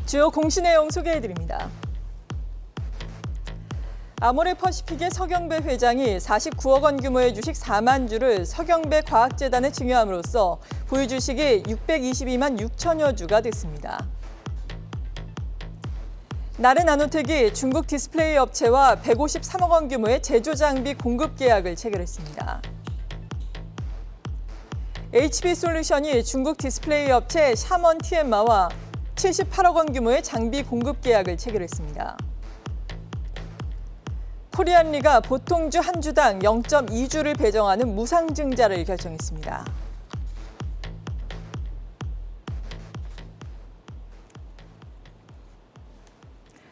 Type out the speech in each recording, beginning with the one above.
주요 공시 내용 소개해드립니다. 아모레퍼시픽의 서경배 회장이 49억 원 규모의 주식 4만 주를 서경배 과학재단에 증여함으로써 보유 주식이 622만 6천여 주가 됐습니다. 나르나노텍이 중국 디스플레이 업체와 153억 원 규모의 제조 장비 공급 계약을 체결했습니다. HB솔루션이 중국 디스플레이 업체 샤먼 TM마와 78억 원 규모의 장비 공급 계약을 체결했습니다. 코리안리가 보통주 한 주당 0.2주를 배정하는 무상증자를 결정했습니다.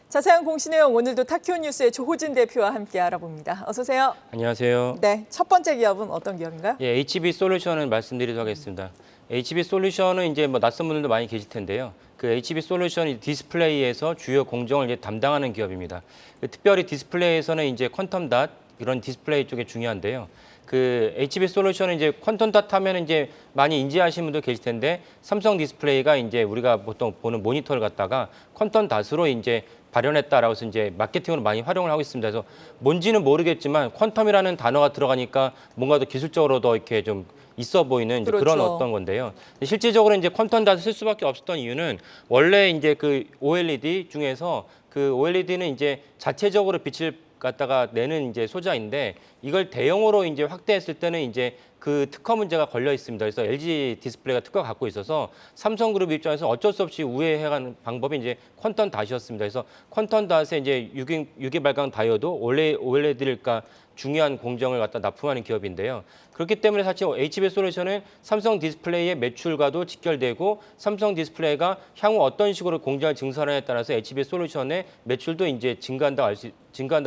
자세한 공시 내용 오늘도 타키오뉴스의 조호진 대표와 함께 알아봅니다. 어서 오세요. 안녕하세요. 네, 첫 번째 기업은 어떤 기업인가요? 예, HB솔루션을 말씀드리도록 하겠습니다. HB솔루션은 이제 낯선 분들도 많이 계실 텐데요. 그 HB솔루션이 디스플레이에서 주요 공정을 이제 담당하는 기업입니다. 특별히 디스플레이에서는 이제 퀀텀닷 이런 디스플레이 쪽에 중요한데요. 그 HB솔루션은 이제 퀀텀닷 하면 이제 많이 인지하시는 분도 계실 텐데 삼성 디스플레이가 이제 우리가 보통 보는 모니터를 갖다가 퀀텀닷으로 이제 발현했다라고 해서 이제 마케팅으로 많이 활용을 하고 있습니다. 그래서 뭔지는 모르겠지만 퀀텀이라는 단어가 들어가니까 뭔가 더 기술적으로 더 이렇게 좀 있어 보이는 이제 그렇죠. 그런 어떤 건데요. 실질적으로 이제 퀀텀닷을 쓸 수밖에 없었던 이유는 원래 이제 그 OLED 중에서 그 OLED는 이제 자체적으로 빛을 갖다가 내는 이제 소자인데 이걸 대형으로 이제 확대했을 때는 이제 그 특허 문제가 걸려 있습니다. 그래서 LG 디스플레이가 특허가 갖고 있어서 삼성그룹 입장에서 어쩔 수 없이 우회해가는 방법이 이제 퀀텀닷이었습니다. 그래서 퀀텀닷에 이제 유기 발광 다이오드 OLED일까 중요한 공정을 갖다 납품하는 기업인데요. 그렇기 때문에 사실 HB솔루션은 삼성 디스플레이의 매출과도 직결되고 삼성 디스플레이가 향후 어떤 식으로 공정을 증설하느냐에 따라서 HB솔루션의 매출도 이제 증가한다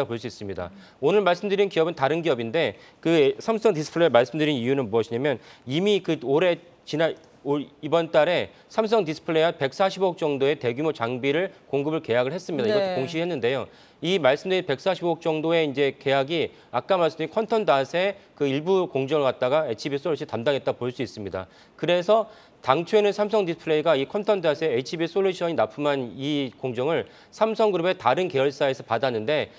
볼 수 있습니다. 오늘 말씀드린 기업은 다른 기업인데 그 삼성 디스플레이 말씀드린 이유는 무엇이냐면 이미 그 이번 달에 삼성 디스플레이와 140억 정도의 대규모 장비를 공급을 계약을 했습니다. 네. 이것도 공시했는데요. 이 말씀드린 145억 정도의 이제 계약이 아까 말씀드린 퀀텀닷의 그 일부 공정을 갖다가 HB솔루션이 담당했다 볼 수 있습니다. 그래서 당초에는 삼성 디스플레이가 이 퀀텀닷에 HB솔루션이 납품한 이 공정을 삼성그룹의 다른 계열사에서 받았는데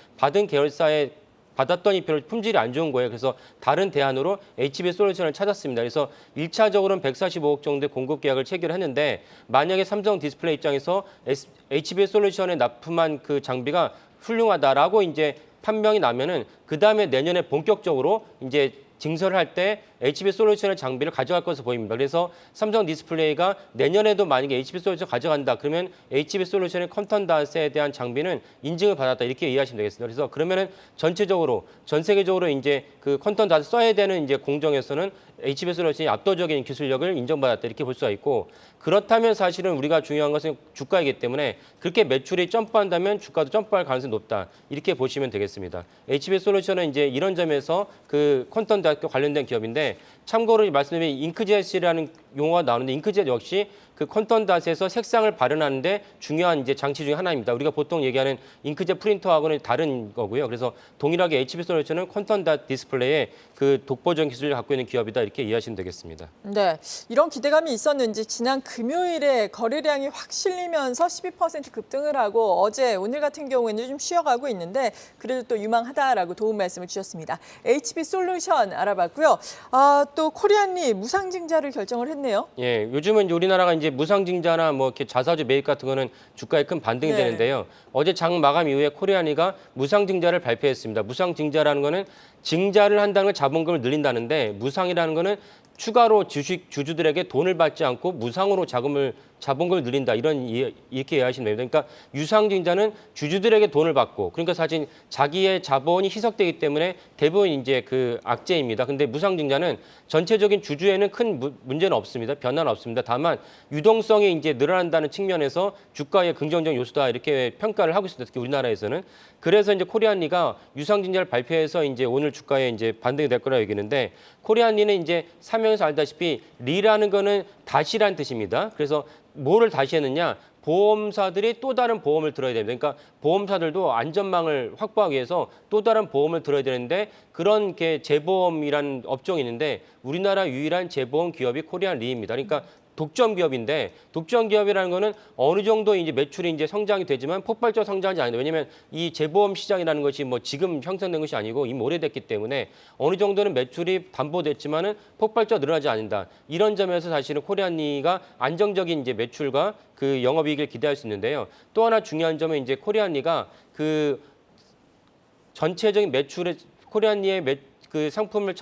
받았더니 별로 품질이 안 좋은 거예요. 그래서 다른 대안으로 HB솔루션을 찾았습니다. 그래서 1차적으로는 145억 정도의 공급 계약을 체결했는데 만약에 삼성 디스플레이 입장에서 HB솔루션에 납품한 그 장비가 훌륭하다라고 이제 판명이 나면은 그 다음에 내년에 본격적으로 이제 증설할 때 HB솔루션의 장비를 가져갈 것으로 보입니다. 그래서 삼성 디스플레이가 내년에도 만약에 HB솔루션 가져간다 그러면 HB솔루션의 퀀텀닷에 대한 장비는 인증을 받았다 이렇게 이해하시면 되겠습니다. 그래서 그러면은 전체적으로 전 세계적으로 이제 그 퀀텀닷을 써야 되는 이제 공정에서는 HB솔루션이 압도적인 기술력을 인정받았다 이렇게 볼 수가 있고 그렇다면 사실은 우리가 중요한 것은 주가이기 때문에 그렇게 매출이 점프한다면 주가도 점프할 가능성이 높다 이렇게 보시면 되겠습니다. HB솔루션은 이제 이런 점에서 그 퀀텀닷과 관련된 기업인데 참고로 말씀드린 잉크젯이라는 용어가 나오는데 잉크젯 역시 그 퀀텀닷에서 색상을 발현하는데 중요한 이제 장치 중에 하나입니다. 우리가 보통 얘기하는 잉크젯 프린터하고는 다른 거고요. 그래서 동일하게 HB솔루션은 퀀텀닷 디스플레이의 그 독보적인 기술을 갖고 있는 기업이다 이렇게 이해하시면 되겠습니다. 네, 이런 기대감이 있었는지 지난 금요일에 거래량이 확 실리면서 12% 급등을 하고 오늘 같은 경우에는 좀 쉬어가고 있는데 그래도 또 유망하다라고 도움 말씀을 주셨습니다. HB솔루션 알아봤고요. 또 코리안리 무상증자를 결정을 했네요. 예, 요즘은 이제 우리나라가 이제 무상증자나 뭐 이렇게 자사주 매입 같은 거는 주가에 큰 반등이 네. 되는데요. 어제 장 마감 이후에 코리안리가 무상증자를 발표했습니다. 무상증자라는 거는 증자를 한다는 건 자본금을 늘린다는데 무상이라는 거는 추가로 주주들에게 돈을 받지 않고 무상으로 자본금을 늘린다 이렇게 이해하시면 됩니다. 그러니까 유상증자는 주주들에게 돈을 받고 그러니까 사실 자기의 자본이 희석되기 때문에 대부분 이제 그 악재입니다. 근데 무상증자는 전체적인 주주에는 큰 문제는 없습니다. 변화는 없습니다. 다만 유동성이 이제 늘어난다는 측면에서 주가의 긍정적 요소다 이렇게 평가를 하고 있습니다. 특히 우리나라에서는. 그래서 이제 코리안리가 유상증자를 발표해서 이제 오늘 주가에 이제 반등이 될 거라고 얘기했는데 코리안리는 이제 설명에서 알다시피 리라는 거는 다시란 뜻입니다. 그래서 뭐를 다시 했느냐? 보험사들이 또 다른 보험을 들어야 됩니다. 그러니까 보험사들도 안전망을 확보하기 위해서 또 다른 보험을 들어야 되는데 그런 게 재보험이라는 업종이 있는데 우리나라 유일한 재보험 기업이 코리안리입니다. 그러니까 독점 기업인데 독점 기업이라는 거는 어느 정도 이제 매출이 이제 성장이 되지만 폭발적 성장하지 않는다. 왜냐하면 이 재보험 시장이라는 것이 뭐 지금 형성된 것이 아니고 이미 오래됐기 때문에 어느 정도는 매출이 담보됐지만은 폭발적 늘어나지 않는다. 이런 점에서 사실은 코리안리가 안정적인 이제 매출과 그 영업이익을 기대할 수 있는데요. 또 하나 중요한 점은 이제 코리안리가 그 전체적인 매출의 코리안리의 그 상품을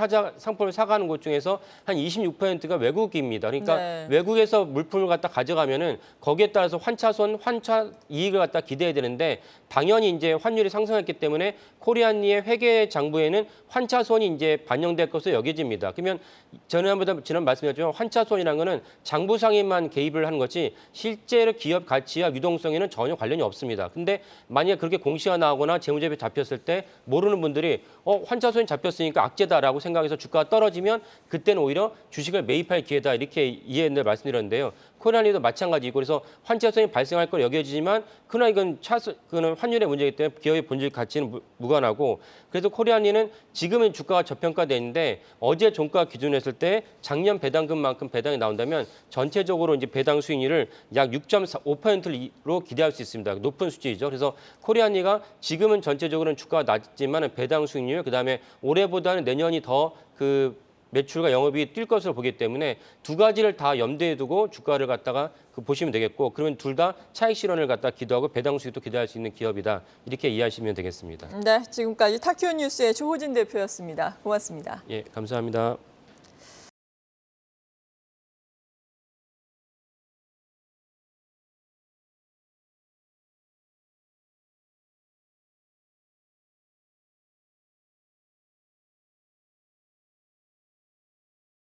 사가는 곳 중에서 한 26%가 외국입니다. 그러니까 네. 외국에서 물품을 갖다 가져가면은 거기에 따라서 환차 이익을 갖다 기대해야 되는데 당연히 이제 환율이 상승했기 때문에 코리안리의 회계 장부에는 환차손이 이제 반영될 것으로 여겨집니다. 그러면 지난 말씀드렸지만 환차손이라는 거는 장부상에만 개입을 하는 거지 실제로 기업 가치와 유동성에는 전혀 관련이 없습니다. 근데 만약에 그렇게 공시가 나오거나 재무제표 잡혔을 때 모르는 분들이 환차손이 잡혔으니까 악재다라고 생각해서 주가가 떨어지면 그때는 오히려 주식을 매입할 기회다 이렇게 이해했는데 말씀드렸는데요. 코리안리도 마찬가지고 그래서 환차손이 발생할 걸 여겨지지만 그러나 이건 그는 환율의 문제이기 때문에 기업의 본질 가치는 무관하고 그래서 코리안리는 지금은 주가가 저평가돼 있는데 어제 종가 기준으로 했을 때 작년 배당금만큼 배당이 나온다면 전체적으로 이제 배당 수익률을 약 6.5%로 기대할 수 있습니다. 높은 수치이죠. 그래서 코리안리가 지금은 전체적으로는 주가가 낮지만 배당 수익률 그다음에 올해보다는 내년이 더 그 매출과 영업이 뛸 것으로 보기 때문에 두 가지를 다 염두에 두고 주가를 갖다가 보시면 되겠고 그러면 둘 다 차익 실현을 갖다 기도하고 배당 수익도 기대할 수 있는 기업이다. 이렇게 이해하시면 되겠습니다. 네, 지금까지 타큐 뉴스의 조호진 대표였습니다. 고맙습니다. 예, 감사합니다.